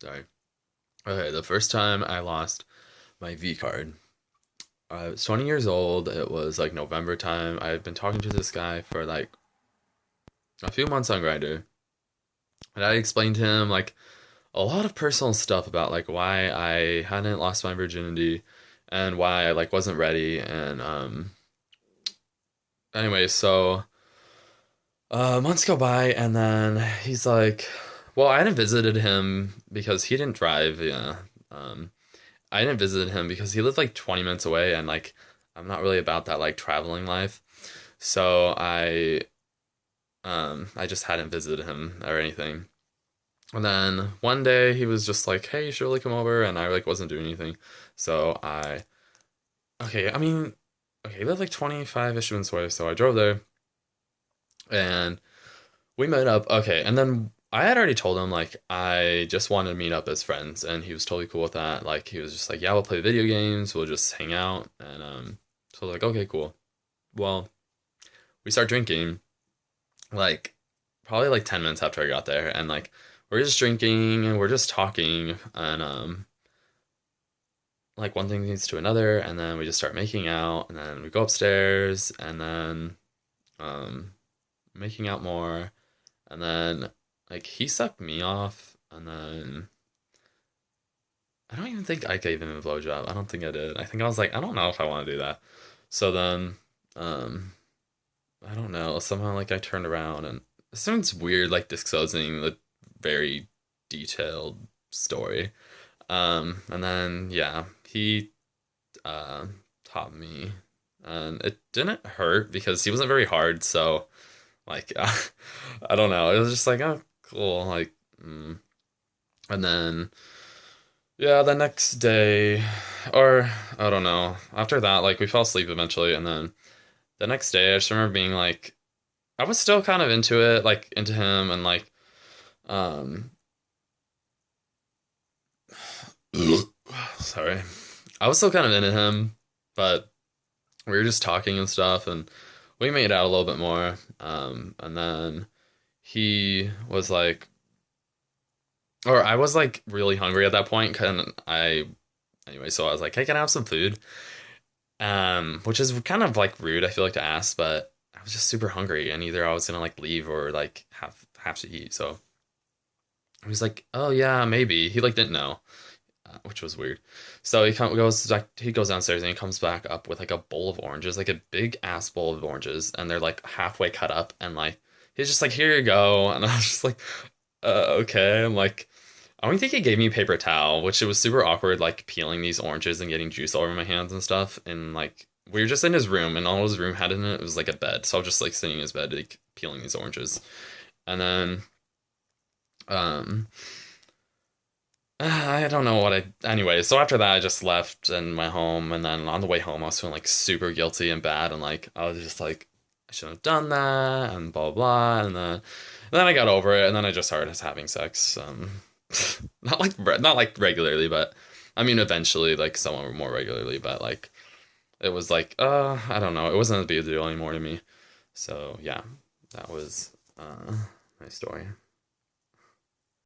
Sorry. Okay, the first time I lost my V card, I was 20 years old. It was like November time. I had been talking to this guy for like a few months on Grindr, and I explained to him like a lot of personal stuff about like why I hadn't lost my virginity and why I like wasn't ready. And anyway, so months go by, and then he's like, well, I hadn't visited him because he didn't drive. Yeah. Um, I didn't visit him because he lived like 20 minutes away, and like I'm not really about that like traveling life. So I just hadn't visited him or anything. And then one day he was just like, "Hey, you should really come over," and I like wasn't doing anything. So I okay, I mean, okay, he lived like 25-ish minutes away, so I drove there and we met up. Okay, and then I had already told him like I just wanted to meet up as friends, and he was totally cool with that. Like he was just like, "Yeah, we'll play video games, we'll just hang out," and so like, okay, cool. Well, we start drinking like probably like 10 minutes after I got there, and like we're just drinking and we're just talking, and like one thing leads to another, and then we just start making out, and then we go upstairs, and then um making out more, and then like he sucked me off, and then I don't even think I gave him a blowjob. I don't think I did. I think I was like, I don't know if I want to do that. So then, um, I don't know. Somehow, like, I turned around, and it sounds weird, like disclosing the very detailed story. And then yeah, he uh taught me, and it didn't hurt because he wasn't very hard. So like, I don't know. It was just like, oh, cool. Like, and then. Yeah, the next day, or I don't know. After that, like we fell asleep eventually, and then the next day, I just remember being like, I was still kind of into it, like into him, and like, um, sorry, I was still kind of into him, but we were just talking and stuff, and we made out a little bit more, and then he was like, or I was like really hungry at that point, and anyway, so I was like, hey, can I have some food? Which is kind of like rude, I feel like to ask, but I was just super hungry, and either I was gonna like leave or like have to eat. So he was like, "Oh yeah, maybe." He like didn't know, which was weird. So goes like he goes downstairs and he comes back up with like a bowl of oranges, like a big ass bowl of oranges, and they're like halfway cut up, and like he's just like, "Here you go," and I was just like, okay." I'm like. I don't think he gave me a paper towel, which it was super awkward, like peeling these oranges and getting juice all over my hands and stuff. And like we were just in his room, and all his room had in it was like a bed. So I was just like sitting in his bed, like peeling these oranges. And then, um, I don't know what I. Anyway, so after that, I just left and went home. And then on the way home, I was feeling like super guilty and bad, and like I was just like, I shouldn't have done that, and blah blah. And then I got over it, and then I just started having sex. Not like regularly, but I mean eventually, like somewhat more regularly. But like it was like, I don't know, it wasn't a big deal anymore to me. So yeah, that was my story.